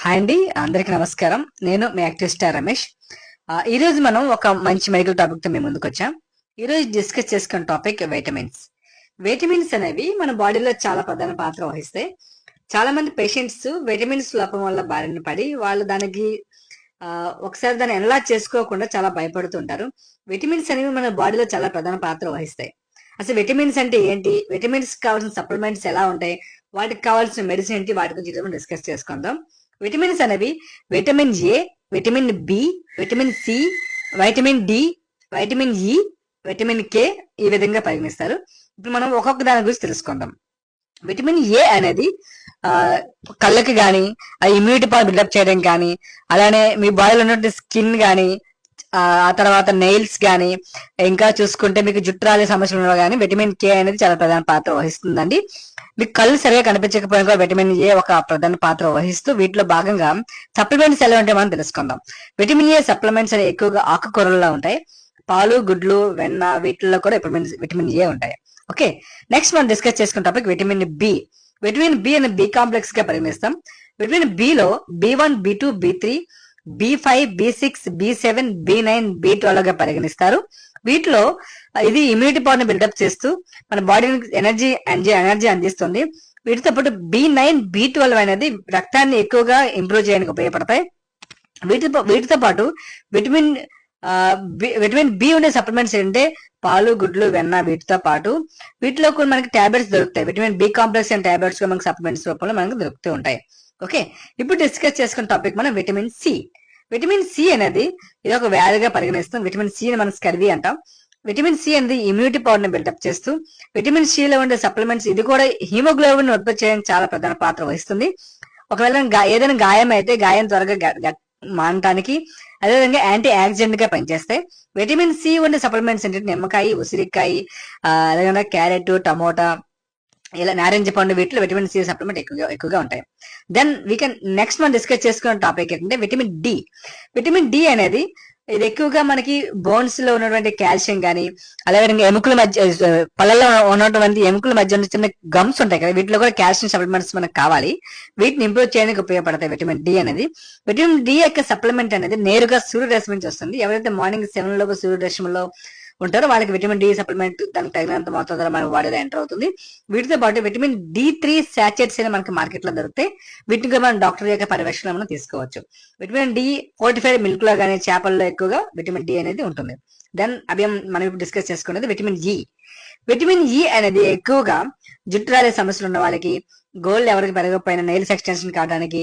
Hi అండి, అందరికి నమస్కారం. నేను మీ యాక్టివ్ స్టార్ రమేష్. ఈ రోజు మనం ఒక మంచి మెడికల్ టాపిక్ తో మేము ముందుకు వచ్చాం. ఈ రోజు డిస్కస్ చేసుకున్న టాపిక్ వైటమిన్స్. వైటమిన్స్ అనేవి మన బాడీలో చాలా ప్రధాన పాత్ర వహిస్తాయి. చాలా మంది పేషెంట్స్ వైటమిన్స్ లోపం వల్ల బారిన పడి వాళ్ళు దానికి ఒకసారి దాన్ని ఎనలైజ్ చేసుకోకుండా చాలా భయపడుతుంటారు. విటమిన్స్ అనేవి మన బాడీలో చాలా ప్రధాన పాత్ర వహిస్తాయి. అసలు విటమిన్స్ అంటే ఏంటి, విటమిన్స్ కావాల్సిన సప్లిమెంట్స్ ఎలా ఉంటాయి, వాటికి కావాల్సిన మెడిసిన్ ఏంటి, వాటి గురించి డిస్కస్ చేసుకుందాం. విటమిన్స్ అనేవి vitamin A, vitamin B, vitamin C, vitamin D, vitamin E, vitamin K ఈ విధంగా పరిగణిస్తారు. ఇప్పుడు మనం ఒక్కొక్క దాని గురించి తెలుసుకుందాం. విటమిన్ ఏ అనేది కళ్ళకి కానీ, ఇమ్యూనిటీ పవర్ బిల్డప్ చేయడం కానీ, అలానే మీ బాడీలో ఉన్నటువంటి స్కిన్ కానీ, ఆ తర్వాత నెయిల్స్ కానీ, ఇంకా చూసుకుంటే మీకు జుట్టు రాలే సమస్యలు కానీ విటమిన్ కే అనేది చాలా ప్రధాన పాత్ర వహిస్తుందండి. మీకు కళ్ళు సరిగా కనిపించకపోయినా కూడా విటమిన్ ఏ ఒక ప్రధాన పాత్ర వహిస్తూ వీటిలో భాగంగా సప్లిమెంట్స్ ఎలా ఉంటాయి మనం తెలుసుకుందాం. విటమిన్ ఏ సప్లిమెంట్స్ అనేవి ఎక్కువగా ఆకుకూరల్లో ఉంటాయి. పాలు, గుడ్లు, వెన్న వీటిల్లో కూడా విటమిన్ ఏ ఉంటాయి. ఓకే, నెక్స్ట్ మనం డిస్కస్ చేసుకున్న topic vitamin B. Vitamin B అనే బి కాంప్లెక్స్ గా పరిగణిస్తాం. విటమిన్ బి లో B1, B2, B3, B5, B6, B7, B9, B12 గా పరిగణిస్తారు. వీటిలో ఇది ఇమ్యూనిటీ పవర్ ని బిల్డప్ చేస్తూ మన బాడీకి ఎనర్జీ అందిస్తుంది. వీటితో పాటు B9, B12 అనేది రక్తాన్ని ఎక్కువగా ఇంప్రూవ్ చేయడానికి ఉపయోగపడతాయి. వీటితో పాటు విటమిన్ బి ఉండే సప్లిమెంట్స్ ఏంటంటే పాలు, గుడ్లు, వెన్న వీటితో పాటు వీటిలో కూడా మనకి టాబ్లెట్స్ దొరుకుతాయి. Vitamin B complex and tablets మనకి సప్లిమెంట్స్ రూపంలో మనకు దొరుకుతూ ఉంటాయి. ఓకే, ఇప్పుడు డిస్కస్ చేసుకున్న టాపిక్ మనం విటమిన్ సి. విటమిన్ సి అనేది ఇది ఒక వ్యాధిగా పరిగణిస్తాం. విటమిన్ సి మనం స్కర్వీ అంటాం. విటమిన్ సి అనేది ఇమ్యూనిటీ పవర్ ని బిల్డప్ చేస్తూ విటమిన్ సి లో ఉండే సప్లిమెంట్స్ ఇది కూడా హిమోగ్లోబిన్ ఉత్పత్తి చేయడానికి చాలా ప్రధాన పాత్ర వహిస్తుంది. ఒకవేళ ఏదైనా గాయం అయితే గాయం త్వరగా మానటానికి, అదేవిధంగా యాంటీ ఆక్సిడెంట్ గా పనిచేస్తాయి. విటమిన్ సి ఉండే సప్లిమెంట్స్ ఏంటంటే నిమ్మకాయ, ఉసిరికాయ, అదేవిధంగా క్యారెట్, టమోటా, ఇలా నారింజ పండు వీటిలో విటమిన్ సి సప్లిమెంట్ ఎక్కువగా ఉంటాయి. దెన్ నెక్స్ట్ మనం డిస్కస్ చేసుకున్న టాపిక్ ఏంటంటే విటమిన్ డి. విటమిన్ డి అనేది ఇది ఎక్కువగా మనకి బోన్స్ లో ఉన్నటువంటి కాల్షియం కానీ, అదేవిధంగా ఎముకల మధ్య పళ్ళలో ఉన్నటువంటి ఎముకల మధ్య ఉన్న చిన్న గమ్స్ ఉంటాయి కదా, వీటిలో కూడా కాల్షియం సప్లిమెంట్స్ మనకు కావాలి. వీటిని ఇంప్రూవ్ చేయడానికి ఉపయోగపడతాయి విటమిన్ డి అనేది. విటమిన్ డి యొక్క సప్లిమెంట్ అనేది నేరుగా సూర్యరశ్మి నుంచి వస్తుంది. ఎవరైతే మార్నింగ్ 7 లోపు సూర్యరశ్మిలో ఉంటారో వాళ్ళకి విటమిన్ డి సప్లిమెంట్ దానికి తగినంత మొత్తంలో మన బాడీలో ఎంటర్ అవుతుంది. వీటితో పాటు విటమిన్ D3 సాచెట్స్ అని మనకి మార్కెట్ లో దొరుకుతాయి. వీటిని కూడా మనం డాక్టర్ యొక్క పర్యవేక్షణ మనం తీసుకోవచ్చు. విటమిన్ డి ఫోర్టిఫైడ్ మిల్క్ లో కానీ, చేపల్లో ఎక్కువగా విటమిన్ డి అనేది ఉంటుంది. దెన్ అవి మనం ఇప్పుడు డిస్కస్ చేసుకునేది విటమిన్ ఇ. విటమిన్ ఇ అనేది ఎక్కువగా జుట్టు రాలే సమస్యలు ఉన్న వాళ్ళకి, గోల్డ్ ఎవరికి పెరగకపోయినా నెయిల్స్ ఎక్స్టెన్షన్ కావడానికి,